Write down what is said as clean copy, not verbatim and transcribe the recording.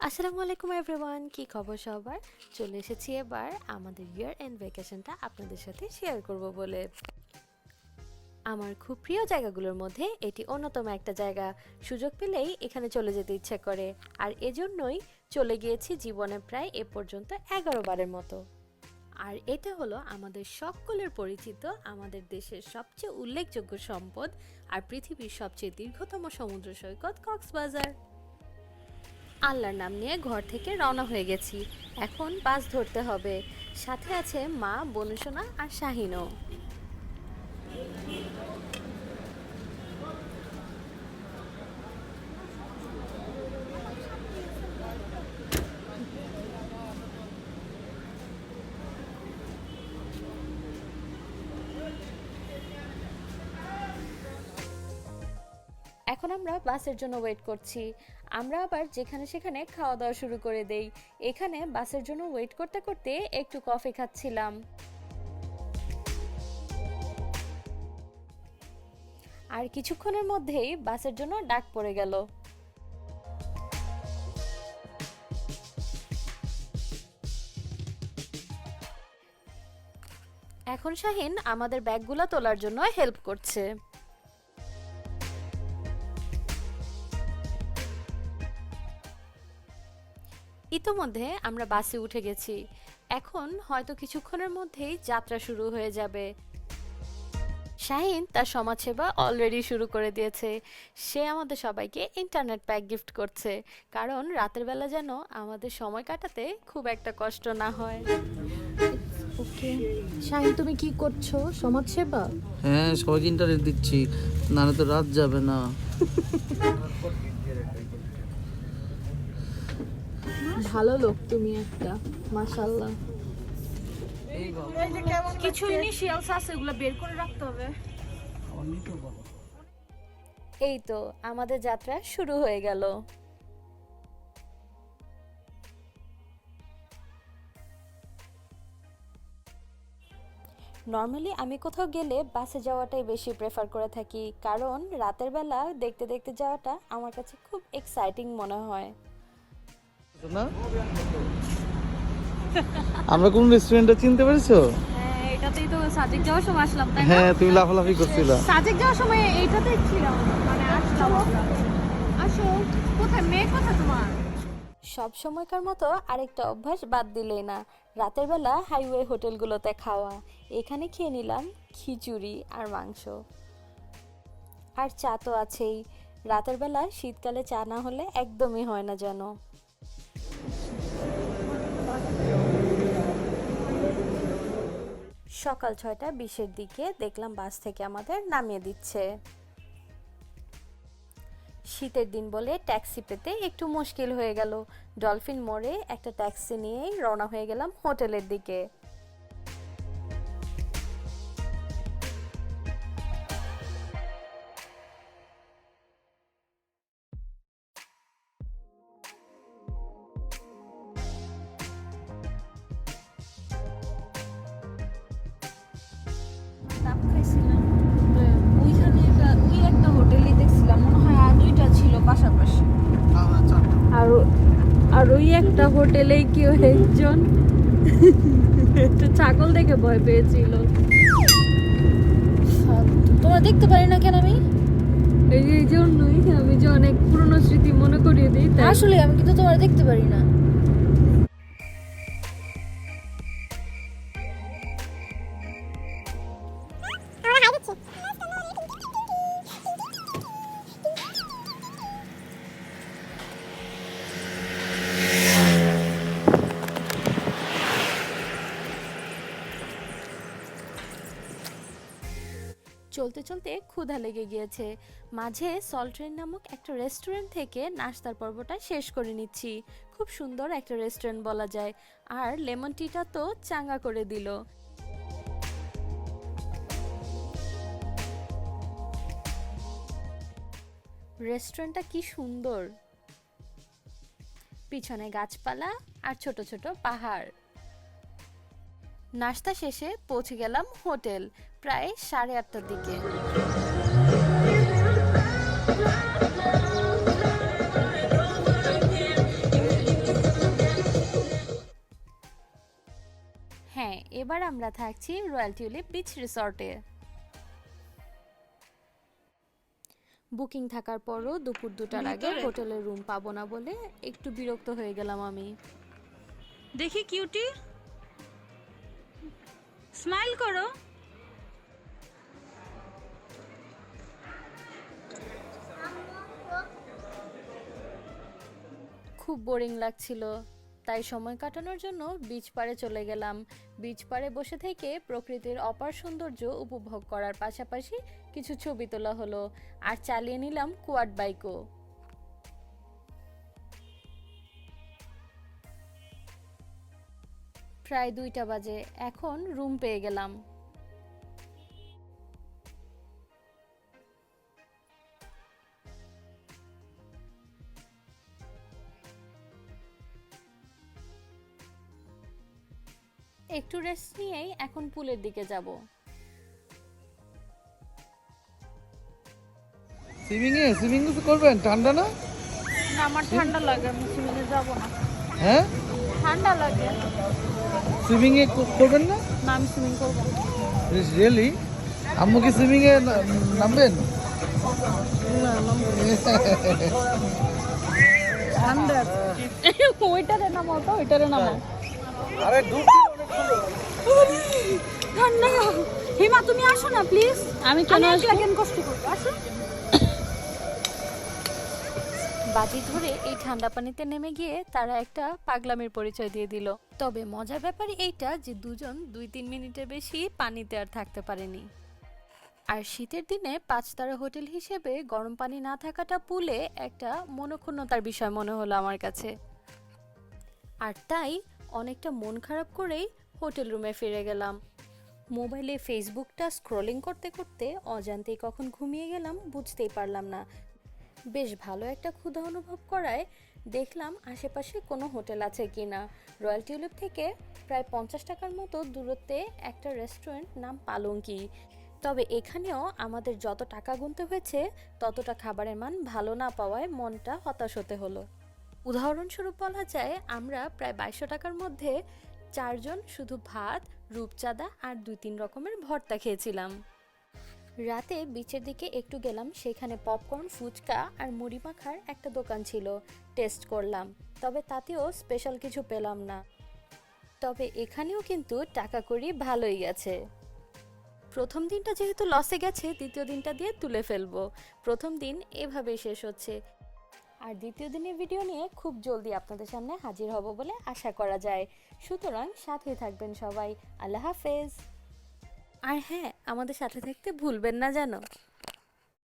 আসসালামু আলাইকুম এভরিওয়ান, কি খবর সবার? চলে এসেছি এবার আমাদের ইয়ার এন্ড ভ্যাকেশনটা আপনাদের সাথে শেয়ার করব বলে। আমার খুব প্রিয় জায়গাগুলোর মধ্যে এটি অন্যতম একটা জায়গা। সুযোগ পেলেই এখানে চলে যেতে ইচ্ছে করে, আর এজন্যই চলে গিয়েছি জীবনে প্রায় এ পর্যন্ত 11 বারের মতো। আর এটা হলো আমাদের সকলের পরিচিত আমাদের দেশের সবচেয়ে উল্লেখযোগ্য সম্পদ আর পৃথিবীর সবচেয়ে দীর্ঘতম সমুদ্র সৈকত কক্সবাজার। আল্লাহর নাম নিয়ে ঘর থেকে রওনা হয়ে গেছি। এখন বাস ধরতে হবে। সাথে আছে মা, বনুসোনা আর শাহিনও। এখন আমরা বাসের জন্য ওয়েট করছি। আমরা আবার যেখানে সেখানে খাওয়া দাওয়া শুরু করে দেই। এখানে বাসের জন্য ওয়েট করতে করতে একটু কফি খাচ্ছিলাম। আর কিছুক্ষণের মধ্যেই বাসের জন্য ডাক পড়ে গেল। এখন শাহিন আমাদের ব্যাগগুলো তোলার জন্য হেল্প করছে। ইতোমধ্যে আমরা বাসে উঠে গেছি। এখন হয়তো কিছুক্ষণের মধ্যেই যাত্রা শুরু হয়ে যাবে। শাহিন তার সমাজসেবা অলরেডি শুরু করে দিয়েছে। সে আমাদের সবাইকে ইন্টারনেট প্যাক গিফট করছে, কারণ রাতের বেলা যেন আমাদের সময় কাটাতে খুব একটা কষ্ট না হয়। ওকে, শাহিন তুমি কি করছো? সমাজসেবা? হ্যাঁ, সবাইকে ইন্টারনেট দিচ্ছি, নাহলে তো রাত যাবে না। ভালো লোক তুমি একটা, মাশাআল্লাহ। কিছু ইনিশিয়ালস আছে, এগুলো বের করে রাখতে হবে। এই তো আমাদের যাত্রা শুরু হয়ে গেল। নর্মালি আমি কোথাও গেলে বাসে যাওয়াটাই বেশি প্রেফার করে থাকি, কারণ রাতের বেলা দেখতে দেখতে যাওয়াটা আমার কাছে খুব এক্সাইটিং মনে হয়। না, আমরা কোন রেস্টুরেন্টটা চিনতে পেরেছো? হ্যাঁ, এটাতেই তো সাজেক যাওয়ার সময় আসলাম, তাই না? হ্যাঁ, তুমি লাফালাফি করছিলা। সাজেক যাওয়ার সময় এইটাতেই ছিলাম, মানে আসলাম আমরা। আসো, কোথায় মেয়ে, কোথায় তোমার? সব সময়কার মতো আরেকটা অভ্যাস বাদ দিলেই না, রাতের বেলা হাইওয়ে হোটেলগুলোতে খাওয়া। এখানে খেয়ে নিলাম খিচুড়ি আর মাংস, আর চা তো আছেই। রাতের বেলা শীতকালে চা না হলে একদমই হয় না যেন। সকাল 6:20 দিকে দেখলাম বাস থেকে আমাদের নামিয়ে দিচ্ছে। শীতের দিন বলে ট্যাক্সি পেতে একটু মুশকিল হয়ে গেল। ডলফিন মোড়ে একটা ট্যাক্সি নিয়েই রওনা হয়ে গেলাম হোটেলের দিকে। ডাব খাইছিলাম। ওইখানে ওই একটা হোটেলই দেখছিলাম, মনে হয় আর দুইটা ছিল পাশাপাশি। আর আর ওই একটা হোটেলেই কেউ একজন একটা ছাগল দেখে ভয় পেয়েছিল। তোমরা দেখতে পারি না কেন? আমি এই জন্যই আমি যে অনেক পুরনো স্মৃতি মনে করিয়ে দিই, তাই আসলে আমি কিন্তু তোমরা দেখতে পারি না। চলতে চলতে ক্ষুধা লেগে গিয়েছে। মাঝে সল্ট্রেন নামক একটা রেস্টুরেন্ট থেকে নাস্তার পর্বটা শেষ করে নিচ্ছি। খুব সুন্দর একটা রেস্টুরেন্ট বলা যায়, আর লেমন টিটা তো চাঙ্গা করে দিল। রেস্টুরেন্টটা কি সুন্দর, পিছনে গাছপালা আর ছোট ছোট পাহাড়। নাস্তা শেষে পৌঁছে গেলাম হোটেল প্রায় 8:30টার দিকে। এবার আমরা থাকছি রয়্যাল টিউলিপ বিচ রিসর্টে। বুকিং থাকার পরও দুপুর 2টার আগে হোটেলের রুম পাবো না বলে একটু বিরক্ত হয়ে গেলাম আমি। দেখি কিউটি, স্মাইল করো। খুব বোরিং লাগছিল, তাই সময় কাটানোর জন্য বিচ পাড়ে চলে গেলাম। বিচ পাড়ে বসে থেকে প্রকৃতির অপার সৌন্দর্য উপভোগ করার পাশাপাশি কিছু ছবি তোলা হলো, আর চালিয়ে নিলাম কোয়াড বাইকও। প্রায় 2টা বাজে, এখন রুম পেয়ে গেলাম। একটু রেস্ট নিয়েই এখন পুলের দিকে যাব। সুইমিং করবেন? ঠান্ডা না? না, আমার ঠান্ডা লাগে, আমি সুইমিংয়ে যাবো না। হ্যাঁ, ঠান্ডা লাগে। সুইমিং করবেন না? না, আমি সুইমিং করবো না। রিয়েলি? আম্মু কি সুইমিং এ নামবেন? ঠান্ডা ওইটারে নামাও তো, ওইটারে নামাও। আরে ঠান্ডা। হিমা তুমি আসো না প্লিজ। আমি কেন কষ্ট করবো, আসো। বাজি ধরে এই ঠান্ডা পানিতে নেমে গিয়ে তারা একটা পাগলামির পরিচয় দিয়ে দিল। তবে মজার ব্যাপার এইটা যে দুজন 2-3 মিনিটের বেশি পানিতে আর থাকতে পারেনি। আর শীতের দিনে 5 তারা হোটেল হিসেবে গরম পানি না থাকাটা পুলে একটা মনক্ষুণ্ণতার বিষয় মনে হলো আমার কাছে। আর তাই অনেকটা মন খারাপ করেই হোটেল রুমে ফিরে গেলাম। মোবাইলে ফেসবুকটা স্ক্রলিং করতে করতে অজান্তেই কখন ঘুমিয়ে গেলাম বুঝতেই পারলাম না। বেশ ভালো একটা ক্ষুধা অনুভব করায় দেখলাম আশেপাশে কোনো হোটেল আছে কিনা। রয়্যাল টিউলিপ থেকে প্রায় 50 টাকার মতো দূরত্বে একটা রেস্টুরেন্ট নাম পালঙ্কি। তবে এখানেও আমাদের যত টাকা গুনতে হয়েছে ততটা খাবারের মান ভালো না পাওয়ায় মনটা হতাশ হতে হলো। উদাহরণস্বরূপ বলা যায় আমরা প্রায় 2200 টাকার মধ্যে 4 জন শুধু ভাত, রূপচাঁদা আর 2-3 রকমের ভর্তা খেয়েছিলাম। রাতে বিচের দিকে একটু গেলাম, সেখানে পপকর্ন, ফুচকা আর মুড়ি মাখার একটা দোকান ছিল, টেস্ট করলাম। তবে তাতেও স্পেশাল কিছু পেলাম না। তবে এখানেও কিন্তু টাকা কড়ি ভালোই গেছে। প্রথম দিনটা যেহেতু লসে গেছে, দ্বিতীয় দিনটা দিয়ে তুলে ফেলবো। প্রথম দিন এভাবেই শেষ হচ্ছে, আর দ্বিতীয় দিনের ভিডিও নিয়ে খুব জলদি আপনাদের সামনে হাজির হব বলে আশা করা যায়। সুতরাং সাথে থাকবেন সবাই। আল্লাহ হাফেজ। আর হ্যাঁ, আমাদের সাথে থাকতে ভুলবেন না যেন।